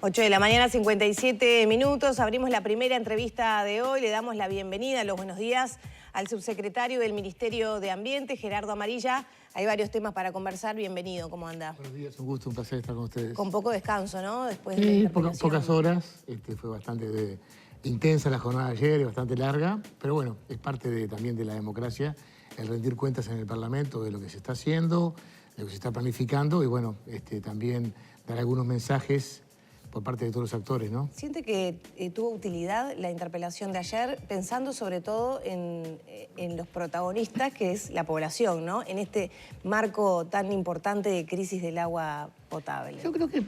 8 de la mañana, 57 minutos. Abrimos la primera entrevista de hoy. Le damos la bienvenida, los buenos días al subsecretario del Ministerio de Ambiente, Gerardo Amarilla. Hay varios temas para conversar. Bienvenido, ¿cómo anda? Buenos días, un gusto, un placer estar con ustedes. Con poco descanso, ¿no? Después de la Sí, interpelación. pocas horas. Fue bastante intensa la jornada de ayer y bastante larga. Pero bueno, es parte también de la democracia el rendir cuentas en el Parlamento de lo que se está haciendo, de lo que se está planificando y bueno, también dar algunos mensajes por parte de todos los actores, ¿no? ¿Siente que tuvo utilidad la interpelación de ayer, pensando sobre todo en los protagonistas, que es la población, ¿no? En este marco tan importante de crisis del agua potable. Yo creo que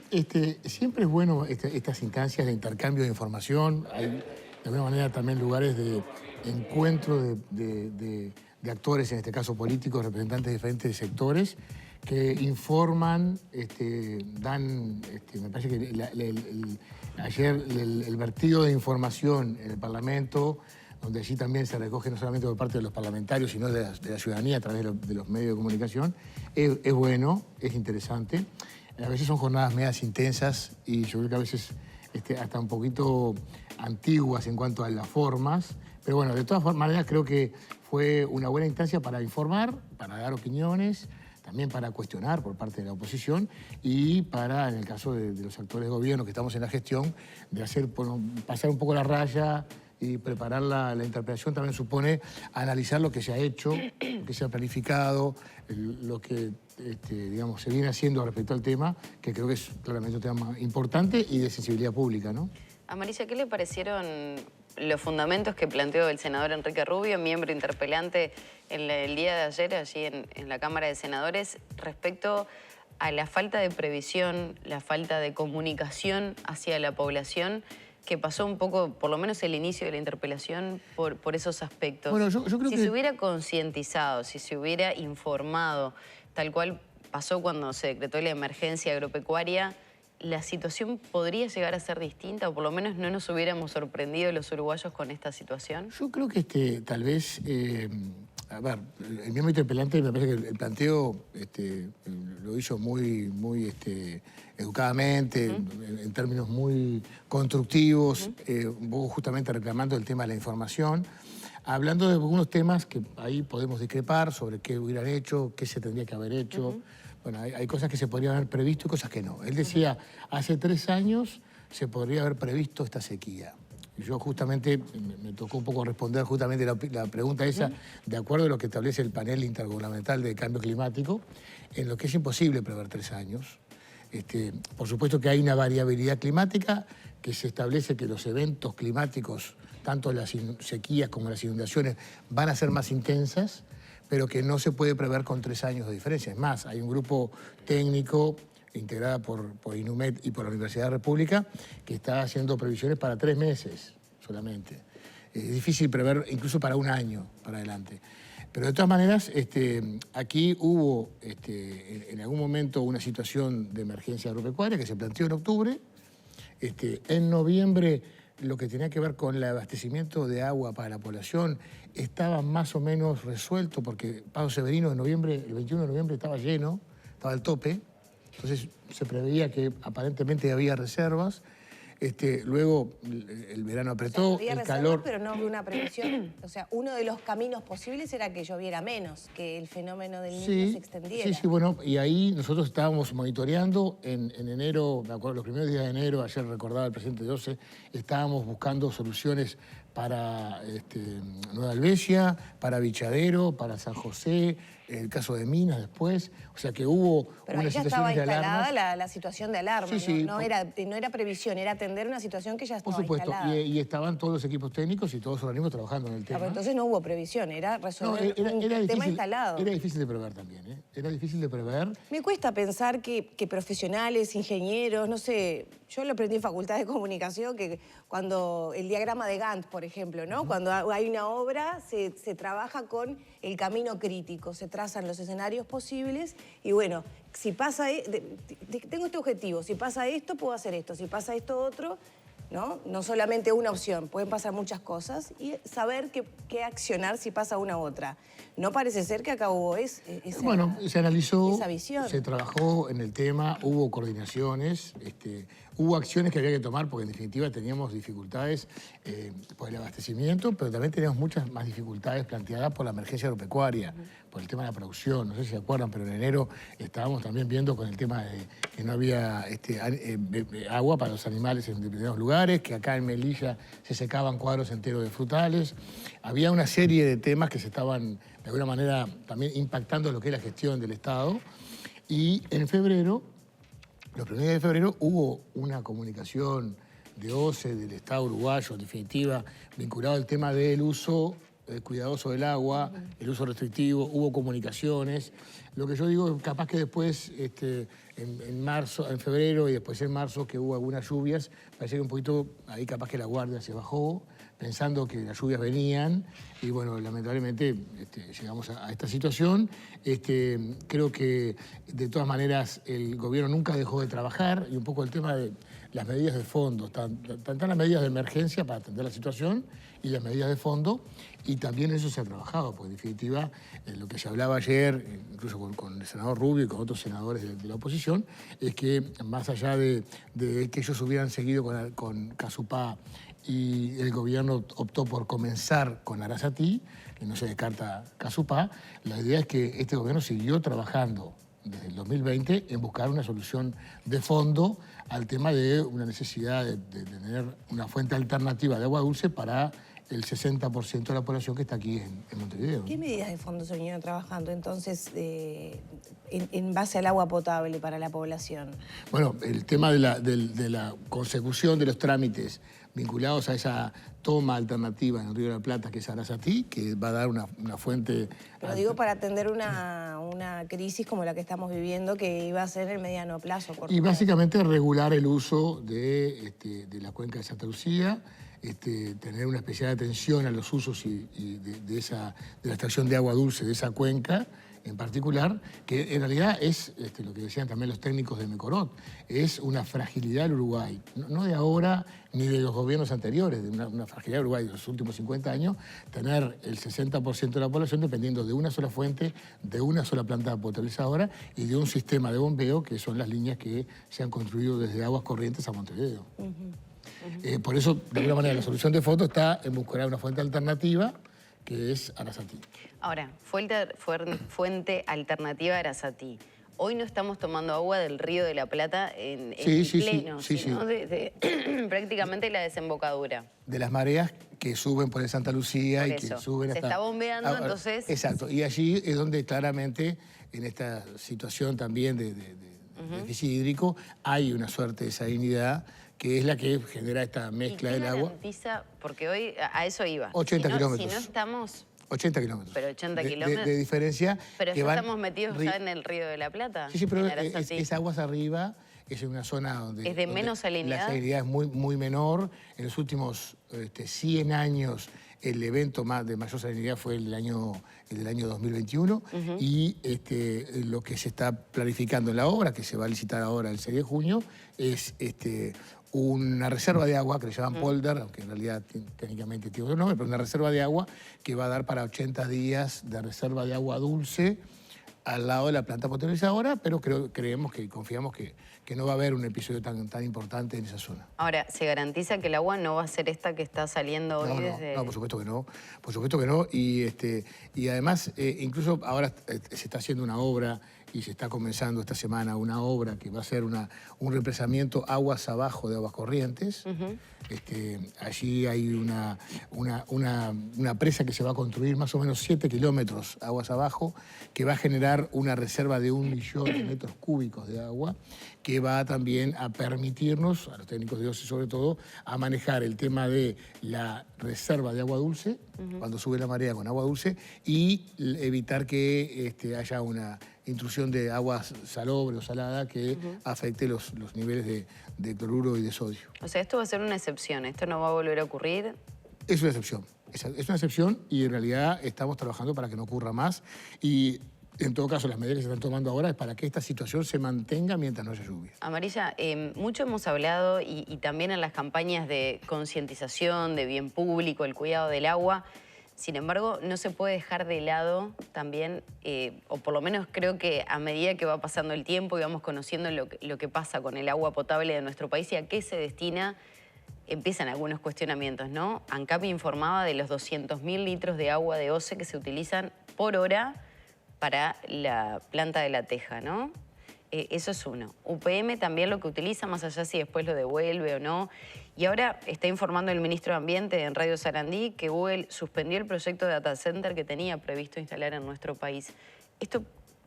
siempre es bueno estas instancias de intercambio de información. Hay de alguna manera también lugares de encuentro de actores, en este caso políticos, representantes de diferentes sectores, que informan, dan, me parece que ayer el vertido de información en el Parlamento, donde allí también se recoge no solamente por parte de los parlamentarios, sino de la ciudadanía a través de los medios de comunicación, es bueno, es interesante. A veces son jornadas medias intensas y yo creo que a veces hasta un poquito antiguas en cuanto a las formas, pero bueno, de todas maneras creo que fue una buena instancia para informar, para dar opiniones, también para cuestionar por parte de la oposición y para, en el caso de los actores de gobierno que estamos en la gestión, de hacer pasar un poco la raya y preparar la interpelación también supone analizar lo que se ha hecho, lo que se ha planificado, lo que digamos, se viene haciendo respecto al tema, que creo que es claramente un tema importante y de sensibilidad pública, ¿no? Amarilla, ¿qué le parecieron los fundamentos que planteó el senador Enrique Rubio, miembro interpelante el día de ayer allí en la Cámara de Senadores, respecto a la falta de previsión, la falta de comunicación hacia la población, que pasó un poco, por lo menos el inicio de la interpelación, por esos aspectos? Bueno, yo creo si que se hubiera concientizado, si se hubiera informado, tal cual pasó cuando se decretó la emergencia agropecuaria, ¿la situación podría llegar a ser distinta o por lo menos no nos hubiéramos sorprendido los uruguayos con esta situación? Yo creo que tal vez, a ver, el mismo interpelante me parece que el planteo lo hizo muy educadamente, en términos muy constructivos, un poco justamente reclamando el tema de la información, hablando de algunos temas que ahí podemos discrepar sobre qué hubieran hecho, qué se tendría que haber hecho. Bueno, hay cosas que se podrían haber previsto y cosas que no. Él decía, hace 3 años se podría haber previsto esta sequía. Y yo justamente, me tocó un poco responder justamente la pregunta esa, de acuerdo a lo que establece el panel intergubernamental de cambio climático, en lo que es imposible prever 3 años. Por supuesto que hay una variabilidad climática que se establece que los eventos climáticos, tanto las sequías como las inundaciones, van a ser más intensas, pero que no se puede prever con 3 años de diferencia. Es más, hay un grupo técnico integrado por INUMED y por la Universidad de la República que está haciendo previsiones para 3 meses solamente. Es difícil prever incluso para 1 año para adelante. Pero de todas maneras, aquí hubo en algún momento una situación de emergencia agropecuaria que se planteó en octubre. En noviembre, lo que tenía que ver con el abastecimiento de agua para la población estaba más o menos resuelto porque Paso Severino el 21 de noviembre estaba lleno, estaba al tope. Entonces se preveía que aparentemente había reservas. Luego el verano apretó, había el reservas, calor... pero no había una previsión. O sea, uno de los caminos posibles era que lloviera menos, que el fenómeno del niño se extendiera. Sí, bueno, y ahí nosotros estábamos monitoreando en enero, me acuerdo, los primeros días de enero, ayer recordaba el presidente José, estábamos buscando soluciones para Nueva Albesia, para Bichadero, para San José, el caso de Minas después, o sea que hubo pero una ahí ya situación estaba de alarma. instalada la situación de alarma, Sí, no era previsión, era atender una situación que ya estaba por supuesto, instalada. y estaban todos los equipos técnicos y todos los organismos trabajando en el tema. Pero entonces no hubo previsión, era resolver un tema instalado. Era difícil de prever también, ¿eh? Era difícil de prever. Me cuesta pensar que profesionales, ingenieros, no sé, yo lo aprendí en Facultad de Comunicación, que cuando el diagrama de Gantt, por ejemplo, ¿no? Cuando hay una obra, se trabaja con el camino crítico, se trazan los escenarios posibles y bueno, si pasa, tengo este objetivo, si pasa esto, puedo hacer esto, si pasa esto otro, ¿no? No solamente una opción, pueden pasar muchas cosas y saber qué accionar si pasa una u otra. No parece ser que acá hubo bueno, se analizó, esa visión. se trabajó en el tema, hubo coordinaciones, hubo acciones que había que tomar porque en definitiva teníamos dificultades por el abastecimiento, pero también teníamos muchas más dificultades planteadas por la emergencia agropecuaria, por el tema de la producción. No sé si se acuerdan, pero en enero estábamos también viendo con el tema de que no había agua para los animales en determinados lugares, que acá en Melilla se secaban cuadros enteros de frutales. Había una serie de temas que se estaban de alguna manera también impactando lo que es la gestión del Estado. Y en febrero, los primeros días de febrero, hubo una comunicación de OCE, del Estado uruguayo, en definitiva, vinculado al tema del uso cuidadoso del agua, el uso restrictivo, hubo comunicaciones. Lo que yo digo, capaz que después, en febrero y después en marzo, que hubo algunas lluvias, parecía que un poquito, ahí capaz que la guardia se bajó, pensando que las lluvias venían, y bueno, lamentablemente llegamos a esta situación. Creo que de todas maneras el gobierno nunca dejó de trabajar, y un poco el tema de las medidas de fondo, están las medidas de emergencia para atender la situación y las medidas de fondo, y también eso se ha trabajado, porque en definitiva lo que se hablaba ayer, incluso con el senador Rubio y con otros senadores de la oposición, es que más allá de que ellos hubieran seguido con Casupá y el gobierno optó por comenzar con Arasatí, que no se descarta Casupá, la idea es que este gobierno siguió trabajando desde el 2020 en buscar una solución de fondo al tema de una necesidad de tener una fuente alternativa de agua dulce para el 60% de la población que está aquí en Montevideo. ¿Qué medidas de fondo se vinieron trabajando entonces en base al agua potable para la población? Bueno, el tema de la consecución de los trámites vinculados a esa toma alternativa en el Río de la Plata, que es Arasatí, que va a dar una fuente... Pero digo, para atender una crisis como la que estamos viviendo, que iba a ser en el mediano plazo. Y básicamente regular el uso de la cuenca de Santa Lucía, tener una especial atención a los usos de la extracción de agua dulce de esa cuenca en particular, que en realidad es, lo que decían también los técnicos de Mecorot, es una fragilidad del Uruguay, no de ahora ni de los gobiernos anteriores, de una fragilidad del Uruguay de los últimos 50 años, tener el 60% de la población dependiendo de una sola fuente, de una sola planta potabilizadora y de un sistema de bombeo, que son las líneas que se han construido desde Aguas Corrientes a Montevideo. Por eso, de alguna manera, la solución de fondo está en buscar una fuente alternativa, que es Arasatí. Ahora, fuente alternativa a Arasatí. Hoy no estamos tomando agua del Río de la Plata en pleno, sino de prácticamente la desembocadura. De las mareas que suben por el Santa Lucía por y eso. que suben hasta... Se está bombeando, entonces... Exacto, y allí es donde claramente, en esta situación también de déficit hídrico, hay una suerte de salinidad que es la que genera esta mezcla del agua. Garantiza, porque hoy a eso iba. 80 kilómetros. Si no estamos... 80 kilómetros. Pero 80 kilómetros. De diferencia. Pero ya estamos metidos ya en el Río de la Plata. Sí, pero es aguas arriba, es en una zona donde... ¿Es de menos salinidad? La salinidad es muy menor. En los últimos 100 años el evento de mayor salinidad fue el del año 2021 y lo que se está planificando en la obra, que se va a licitar ahora el 6 de junio, es una reserva de agua que le llaman polder, aunque en realidad técnicamente tiene otro nombre, pero una reserva de agua que va a dar para 80 días de reserva de agua dulce al lado de la planta potabilizadora, pero creemos que confiamos que no va a haber un episodio tan importante en esa zona. Ahora, ¿se garantiza que el agua no va a ser esta que está saliendo hoy desde...? No, por supuesto que no. Por supuesto que no. Y además, incluso ahora se está haciendo una obra y se está comenzando esta semana una obra que va a ser un represamiento aguas abajo de Aguas Corrientes. Allí hay una presa que se va a construir más o menos 7 kilómetros aguas abajo, que va a generar una reserva de 1 millón de metros cúbicos de agua, que va también a permitirnos, a los técnicos de OCE sobre todo, a manejar el tema de la reserva de agua dulce, cuando sube la marea con agua dulce, y evitar que haya una intrusión de agua salobre o salada que afecte los niveles de cloruro y de sodio. O sea, esto va a ser una excepción, ¿esto no va a volver a ocurrir? Es una excepción, es una excepción y en realidad estamos trabajando para que no ocurra más y en todo caso las medidas que se están tomando ahora es para que esta situación se mantenga mientras no haya lluvias. Amarilla, mucho hemos hablado y también en las campañas de concientización, de bien público, el cuidado del agua, Sin embargo, no se puede dejar de lado también, o por lo menos creo que a medida que va pasando el tiempo y vamos conociendo lo que pasa con el agua potable de nuestro país y a qué se destina, empiezan algunos cuestionamientos, ¿no? ANCAP informaba de los 200.000 litros de agua de OCE que se utilizan por hora para la planta de La Teja, ¿no? Eso es uno. UPM también lo que utiliza, más allá si después lo devuelve o no. Y ahora está informando el ministro de Ambiente en Radio Sarandí que Google suspendió el proyecto de data center que tenía previsto instalar en nuestro país. ¿Esto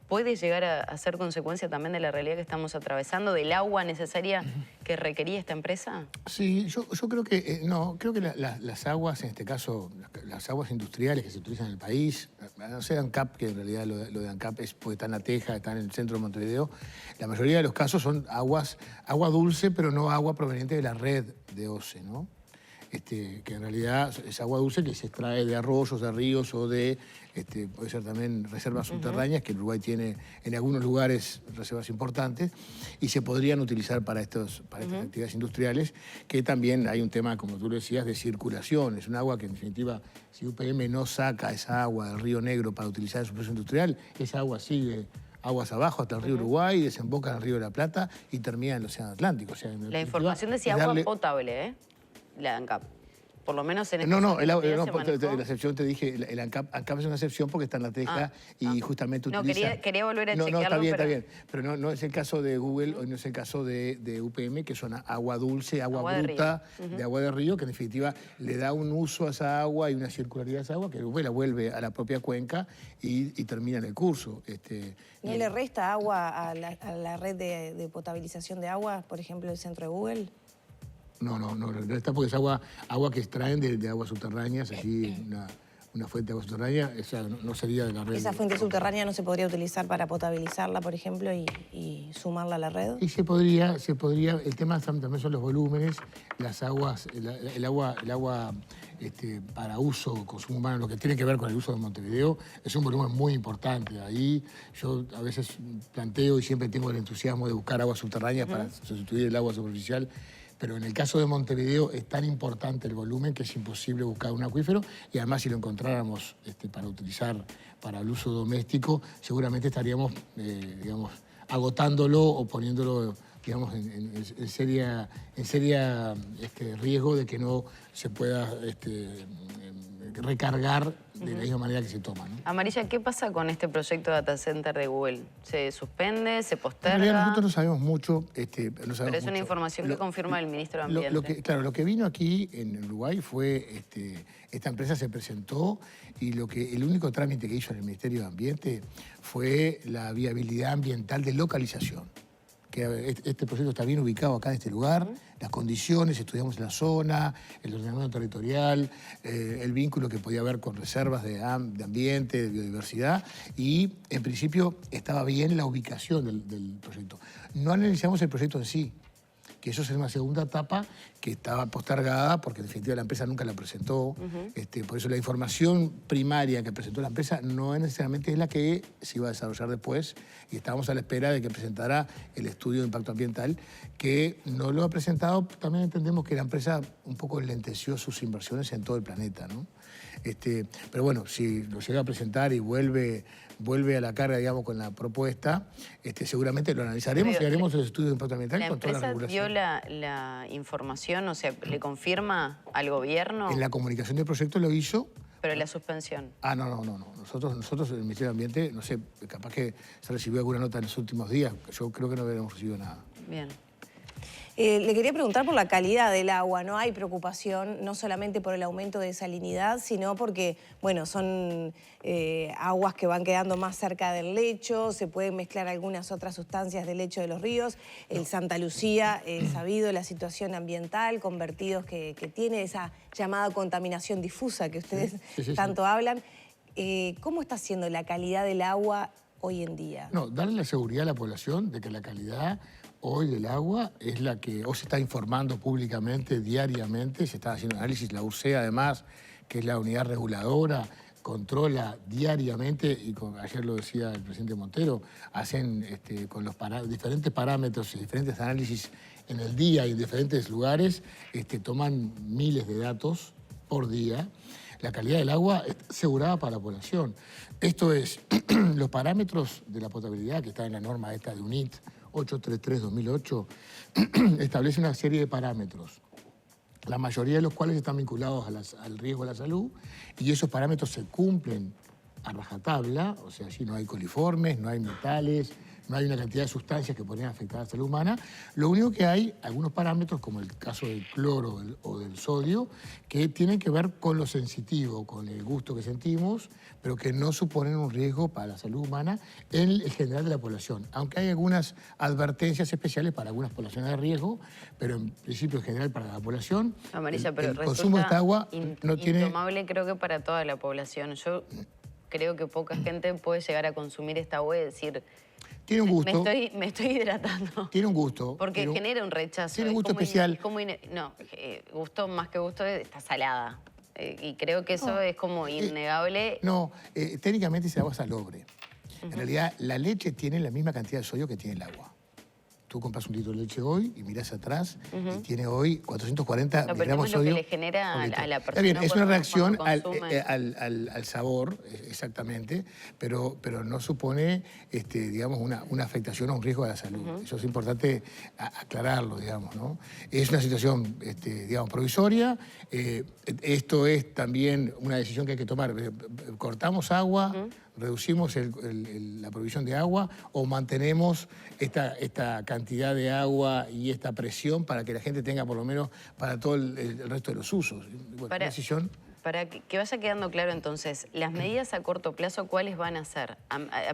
puede llegar a ser consecuencia también de la realidad que estamos atravesando, del agua necesaria que requería esta empresa? Sí, yo creo que no, creo que las aguas, en este caso, las aguas industriales que se utilizan en el país, no sé, ANCAP, que en realidad lo de ANCAP es porque está en La Teja, está en el centro de Montevideo, la mayoría de los casos son agua dulce, pero no agua proveniente de la red de OCE, ¿no? Que en realidad es agua dulce que se extrae de arroyos, de ríos o de, puede ser también reservas subterráneas, que Uruguay tiene en algunos lugares reservas importantes, y se podrían utilizar para estas actividades industriales, que también hay un tema, como tú lo decías, de circulación. Es un agua que en definitiva, si UPM no saca esa agua del Río Negro para utilizar en su proceso industrial, esa agua sigue aguas abajo hasta el río Uruguay, desemboca en el río de la Plata y termina en el Océano Atlántico. O sea, la información decía agua potable, ¿eh? La ANCAP. Por lo menos en No, la excepción te dije, el ANCAP es una excepción porque está en La Teja y justamente utiliza... No, quería volver a chequearlo. No, está bien, pero... está bien. Pero no es el caso de Google o no es el caso de UPM, que son agua dulce, agua bruta, de agua de río, que en definitiva le da un uso a esa agua y una circularidad a esa agua que Google la vuelve a la propia cuenca y termina en el curso. ¿No le resta agua a la red de potabilización de agua, por ejemplo, el centro de Google? No está porque es agua que extraen de aguas subterráneas, así una fuente de agua subterránea, esa no sería de la red. ¿Esa fuente subterránea no se podría utilizar para potabilizarla, por ejemplo, y sumarla a la red? Y se podría, el tema también son los volúmenes, las aguas, el agua para uso, consumo humano, lo que tiene que ver con el uso de Montevideo, es un volumen muy importante. Ahí yo a veces planteo y siempre tengo el entusiasmo de buscar aguas subterráneas para sustituir el agua superficial. Pero en el caso de Montevideo es tan importante el volumen que es imposible buscar un acuífero y además si lo encontráramos para utilizar para el uso doméstico, seguramente estaríamos, digamos, agotándolo o poniéndolo, digamos, en seria riesgo de que no se pueda recargar de la misma manera que se toma, ¿no? Amarilla, ¿qué pasa con este proyecto de data center de Google? ¿Se suspende? ¿Se posterga? En realidad nosotros no sabemos mucho. Pero es una información que confirma el ministro de Ambiente. Lo que vino aquí en Uruguay fue, esta empresa se presentó y el único trámite que hizo en el Ministerio de Ambiente fue la viabilidad ambiental de localización. Que este proyecto está bien ubicado acá en este lugar, las condiciones, estudiamos la zona, el ordenamiento territorial, el vínculo que podía haber con reservas de ambiente, de biodiversidad, y en principio estaba bien la ubicación del proyecto. No analizamos el proyecto en sí, que eso es una segunda etapa que estaba postergada porque en definitiva la empresa nunca la presentó. Por eso la información primaria que presentó la empresa no es necesariamente la que se iba a desarrollar después y estábamos a la espera de que presentara el estudio de impacto ambiental, que no lo ha presentado. También entendemos que la empresa un poco lenteció sus inversiones en todo el planeta, ¿no? Pero bueno, si lo llega a presentar y vuelve a la carga, digamos, con la propuesta, seguramente lo analizaremos y haremos el estudio de impacto ambiental con toda la regulación. ¿La empresa dio la información, o sea, le confirma al gobierno? En la comunicación del proyecto lo hizo. Pero la suspensión. No. Nosotros en el Ministerio de Ambiente, no sé, capaz que se recibió alguna nota en los últimos días. Yo creo que no habíamos recibido nada. Bien. Le quería preguntar por la calidad del agua. No hay preocupación, no solamente por el aumento de salinidad, sino porque, bueno, son aguas que van quedando más cerca del lecho, se pueden mezclar algunas otras sustancias del lecho de los ríos. El Santa Lucía, sabido la situación ambiental, con vertidos que tiene, esa llamada contaminación difusa que ustedes tanto hablan. ¿Cómo está siendo la calidad del agua hoy en día? No, darle la seguridad a la población de que la calidad hoy del agua es la que hoy se está informando públicamente, diariamente, se está haciendo análisis, la URCE además, que es la unidad reguladora, controla diariamente, y ayer lo decía el presidente Montero, hacen con los diferentes parámetros y diferentes análisis en el día y en diferentes lugares, toman miles de datos por día. la calidad del agua está asegurada para la población. Esto es, los parámetros de la potabilidad que está en la norma esta de UNIT 833-2008 establece una serie de parámetros, la mayoría de los cuales están vinculados al riesgo de la salud, y esos parámetros se cumplen a rajatabla, o sea, allí no hay coliformes, no hay metales, no hay una cantidad de sustancias que podrían afectar a la salud humana. Lo único que hay, algunos parámetros, como el caso del cloro o del sodio, que tienen que ver con lo sensitivo, con el gusto que sentimos, pero que no suponen un riesgo para la salud humana en el general de la población. Aunque hay algunas advertencias especiales para algunas poblaciones de riesgo, pero en principio en general para la población, Amarilla, pero el consumo de esta agua no tiene... intomable, creo que para toda la población. Yo creo que poca gente puede llegar a consumir esta agua y decir... Tiene un gusto. Me estoy hidratando. Tiene un gusto. Porque genera un rechazo. Tiene un gusto especial. Gusto más que gusto está salada. Y creo que eso es como innegable. Técnicamente ese agua es salobre. En realidad, la leche tiene la misma cantidad de sodio que tiene el agua. Tú compras un litro de leche hoy y mirás atrás y tiene hoy 440 miligramos de sodio. Lo que le genera a la persona. Está bien, es una reacción al al sabor, exactamente, pero no supone, digamos, una afectación o un riesgo a la salud. Eso es importante aclararlo, digamos, ¿no? Es una situación, digamos, provisoria. Esto es también una decisión que hay que tomar. Cortamos agua, reducimos la provisión de agua o mantenemos esta cantidad de agua y esta presión para que la gente tenga por lo menos para todo el resto de los usos. Bueno, para decisión... Para que vaya quedando claro entonces, las medidas a corto plazo, ¿cuáles van a ser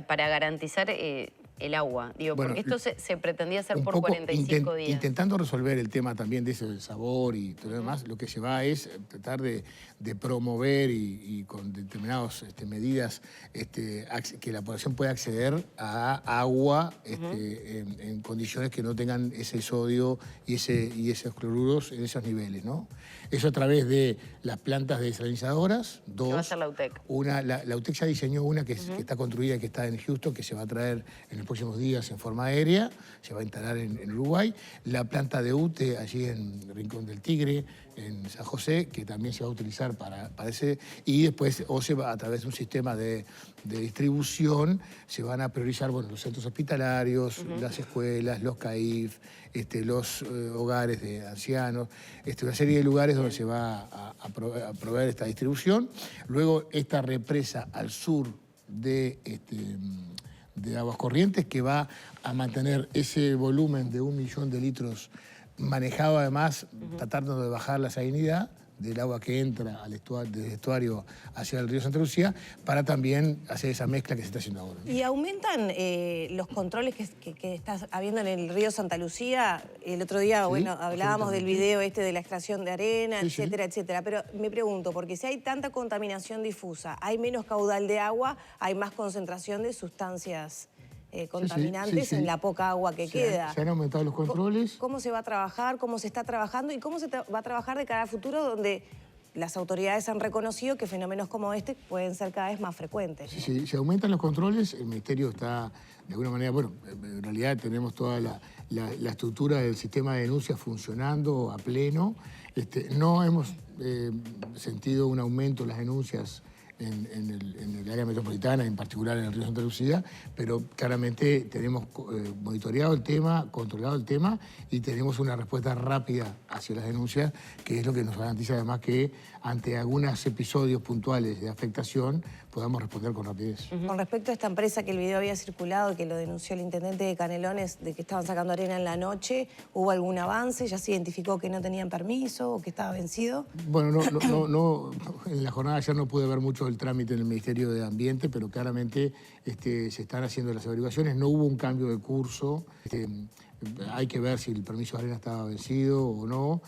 para garantizar el agua? Digo, bueno, porque esto se pretendía hacer por poco 45 días. Intentando resolver el tema también de ese del sabor y todo lo demás, lo que se va es tratar de promover y con determinadas medidas que la población pueda acceder a agua en condiciones que no tengan ese sodio y esos cloruros en esos niveles, ¿no? Eso a través de las plantas desalinizadoras, dos. ¿Qué va a ser la UTEC? La UTEC ya diseñó una que está construida, que está en Houston, que se va a traer en los próximos días en forma aérea, se va a instalar en Uruguay. La planta de UTE, allí en Rincón del Tigre, en San José, que también se va a utilizar para ese. Y después, a través de un sistema de distribución, se van a priorizar los centros hospitalarios, las escuelas, los CAIF, los hogares de ancianos, una serie de lugares donde se va a proveer esta distribución. Luego, esta represa al sur de Aguas Corrientes, que va a mantener ese volumen de 1 millón de litros manejado, además, tratando de bajar la salinidad del agua que entra del estuario hacia el río Santa Lucía, para también hacer esa mezcla que se está haciendo ahora, ¿no? ¿Y aumentan los controles que está habiendo en el río Santa Lucía? El otro día, hablábamos del video de la extracción de arena, etcétera, etcétera. Pero me pregunto, porque si hay tanta contaminación difusa, hay menos caudal de agua, hay más concentración de sustancias contaminantes en la poca agua que queda. Se han aumentado los controles. ¿Cómo se va a trabajar? ¿Cómo se está trabajando? ¿Y cómo se va a trabajar de cara al futuro, donde las autoridades han reconocido que fenómenos como este pueden ser cada vez más frecuentes? Sí, se aumentan los controles. El Ministerio está, de alguna manera, en realidad tenemos toda la estructura del sistema de denuncia funcionando a pleno. No hemos sentido un aumento en las denuncias en el área metropolitana, en particular en el río Santa Lucía, pero claramente tenemos monitoreado el tema, controlado el tema y tenemos una respuesta rápida hacia las denuncias, que es lo que nos garantiza además que ante algunos episodios puntuales de afectación podamos responder con rapidez. Con respecto a esta empresa que el video había circulado, que lo denunció el intendente de Canelones, de que estaban sacando arena en la noche, ¿hubo algún avance? ¿Ya se identificó que no tenían permiso o que estaba vencido? Bueno, no, en la jornada de ayer no pude ver mucho el trámite en el Ministerio de Ambiente, pero claramente se están haciendo las averiguaciones. No hubo un cambio de curso. Hay que ver si el permiso de arena estaba vencido o no.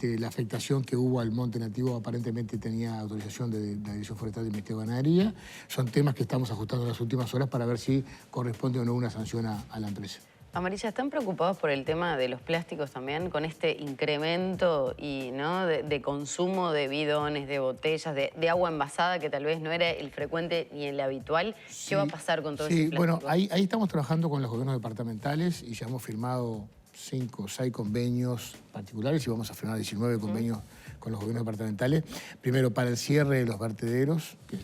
La afectación que hubo al monte nativo aparentemente tenía autorización de la Dirección Forestal del Ministerio de Ganadería. Son temas que estamos ajustando en las últimas horas para ver si corresponde o no una sanción a la empresa. Amarilla, ¿están preocupados por el tema de los plásticos también, con este incremento de consumo de bidones, de botellas, de agua envasada, que tal vez no era el frecuente ni el habitual? ¿Qué va a pasar con todo ese plástico? Bueno, ahí estamos trabajando con los gobiernos departamentales y ya hemos firmado 5 o 6 convenios particulares y vamos a firmar 19 convenios con los gobiernos departamentales. Primero, para el cierre de los vertederos, que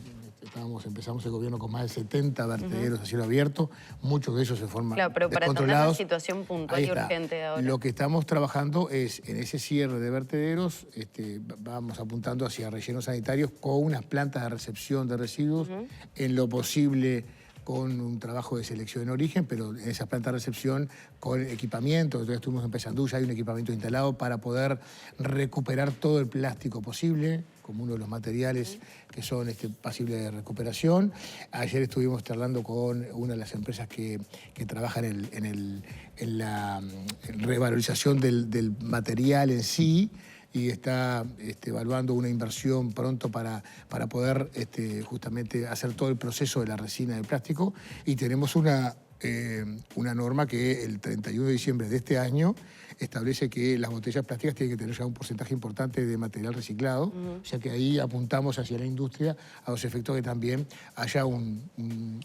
empezamos el gobierno con más de 70 vertederos a cielo abierto, muchos de ellos se forman claro, pero para entender la situación puntual y urgente ahora. Lo que estamos trabajando es, en ese cierre de vertederos, vamos apuntando hacia rellenos sanitarios con unas plantas de recepción de residuos, en lo posible con un trabajo de selección en origen, pero en esas plantas de recepción con equipamiento. Entonces estuvimos empezando, ya hay un equipamiento instalado para poder recuperar todo el plástico posible, como uno de los materiales que son pasibles de recuperación. Ayer estuvimos charlando con una de las empresas que trabajan en la revalorización del material en sí, y está evaluando una inversión pronto para poder justamente hacer todo el proceso de la resina de plástico. Y tenemos una norma que el 31 de diciembre de este año establece que las botellas plásticas tienen que tener ya un porcentaje importante de material reciclado, o sea que ahí apuntamos hacia la industria a los efectos que también haya una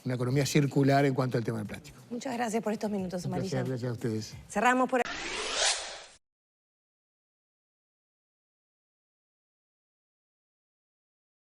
economía circular en cuanto al tema del plástico. Muchas gracias por estos minutos, Amarilla. Gracias a ustedes. Cerramos por